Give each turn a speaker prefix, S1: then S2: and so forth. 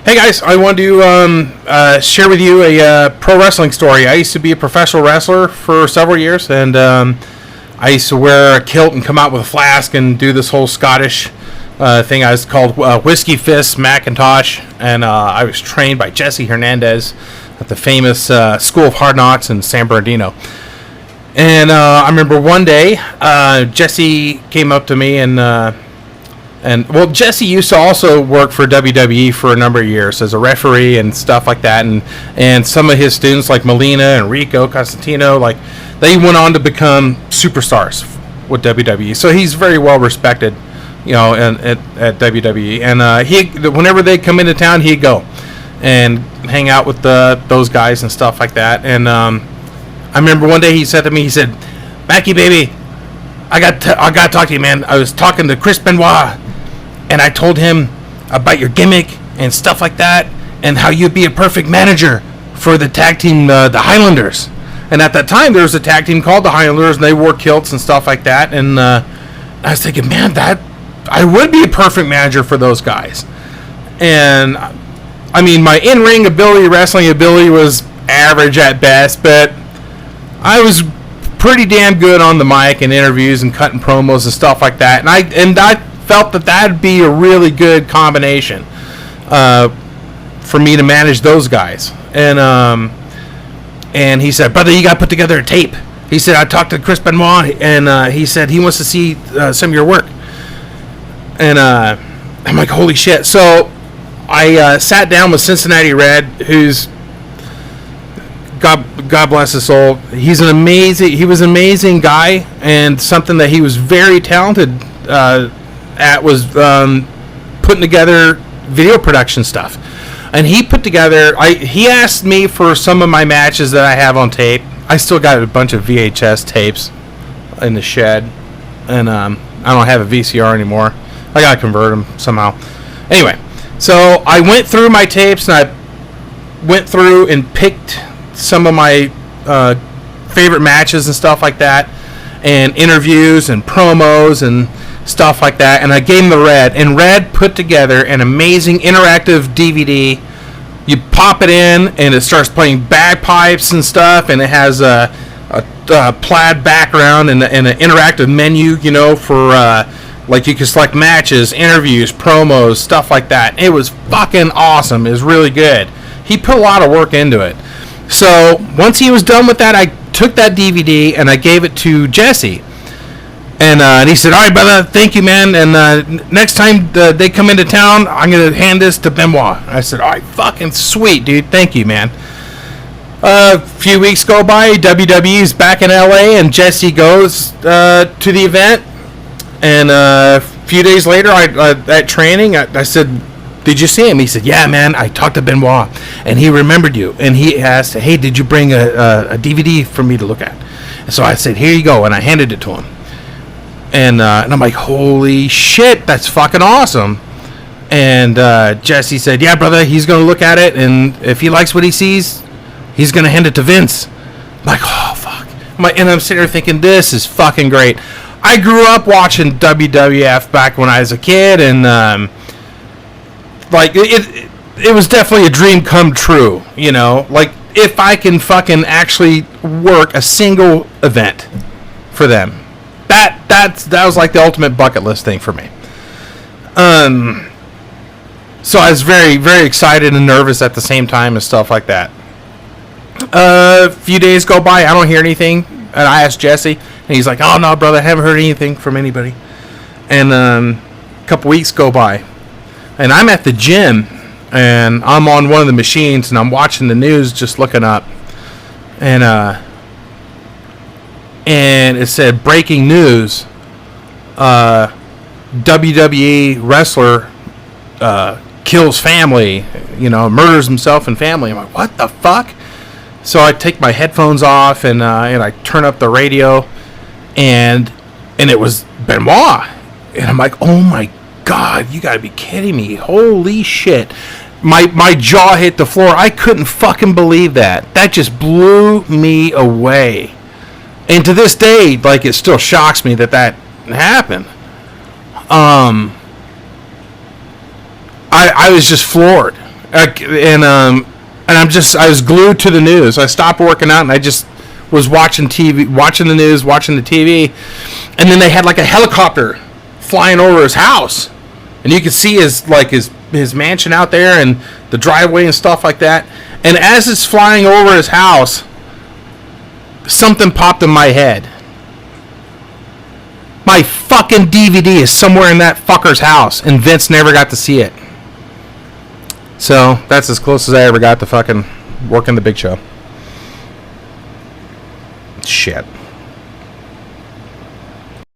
S1: Hey guys, I want to share with you a pro wrestling story. I used to be a professional wrestler for several years, and I used to wear a kilt and come out with a flask and do this whole Scottish thing. I was called Whiskey Fist Macintosh, and I was trained by Jesse Hernandez at the famous School of Hard Knocks in San Bernardino. And I remember one day, Jesse came up to me and Jesse used to also work for WWE for a number of years as a referee and stuff like that, and some of his students like Melina and Rico Constantino, like they went on to become superstars with WWE. So he's very well respected, at WWE. And whenever they come into town, he'd go and hang out with those guys and stuff like that. And I remember one day he said to me, he said, "Mackie, baby, I got to talk to you, man. I was talking to Chris Benoit, and I told him about your gimmick and stuff like that, and how you'd be a perfect manager for the tag team, the Highlanders." And at that time, there was a tag team called the Highlanders, and they wore kilts and stuff like that. And I was thinking, man, that I would be a perfect manager for those guys. And I mean, my in-ring ability, wrestling ability was average at best, but I was pretty damn good on the mic and interviews and cutting promos and stuff like that. And I felt that that'd be a really good combination for me to manage those guys. And he said, "Brother, you got to put together a tape." He said, "I talked to Chris Benoit, and he said he wants to see some of your work." And I'm like, holy shit. So I sat down with Cincinnati Red, who's God bless his soul. He was an amazing guy, and something that he was very talented at was putting together video production stuff. And he put together, he asked me for some of my matches that I have on tape. I still got a bunch of VHS tapes in the shed, and I don't have a VCR anymore. I gotta convert them somehow. Anyway, so I went through my tapes, and I went through and picked some of my favorite matches and stuff like that, and interviews and promos and stuff like that, and I gave him the Red, and Red put together an amazing interactive DVD. You pop it in, and it starts playing bagpipes and stuff, and it has a plaid background and an interactive menu, for like you can select matches, interviews, promos, stuff like that. It was fucking awesome. It was really good. He put a lot of work into it. So once he was done with that, I took that DVD and I gave it to Jesse. And he said, "All right, brother, thank you, man. And next time they come into town, I'm going to hand this to Benoit." I said, "All right, fucking sweet, dude. Thank you, man." A few weeks go by, WWE's back in LA, and Jesse goes to the event. And a few days later, at training, I said, "Did you see him?" He said, "Yeah, man, I talked to Benoit, and he remembered you. And he asked, 'Hey, did you bring a DVD for me to look at?' And so I said, 'Here you go,' and I handed it to him. And I'm like, holy shit, that's fucking awesome. And Jesse said, "Yeah, brother, he's going to look at it, and if he likes what he sees, he's going to hand it to Vince." I'm like, oh, fuck. And I'm sitting there thinking, this is fucking great. I grew up watching WWF back when I was a kid, and it was definitely a dream come true, Like, if I can fucking actually work a single event for them. That was like the ultimate bucket list thing for me. So I was very, very excited and nervous at the same time and stuff like that. A few days go by, I don't hear anything, and I asked Jesse, and he's like, "Oh no, brother, I haven't heard anything from anybody." And a couple weeks go by, and I'm at the gym, and I'm on one of the machines, and I'm watching the news, just looking up, and it said, "Breaking news, WWE wrestler kills family, murders himself and family." I'm like, what the fuck? So I take my headphones off, and I turn up the radio, and it was Benoit. And I'm like, oh my God, you gotta be kidding me. Holy shit. My jaw hit the floor. I couldn't fucking believe that. That just blew me away. And to this day, like, it still shocks me that happened. I was just floored. And I was glued to the news. I stopped working out and I just was watching TV, watching the news, watching the TV, and then they had like a helicopter flying over his house, and you could see his mansion out there and the driveway and stuff like that. And as it's flying over his house, something popped in my head. My fucking DVD is somewhere in that fucker's house, and Vince never got to see it. So that's as close as I ever got to fucking working the big show. Shit.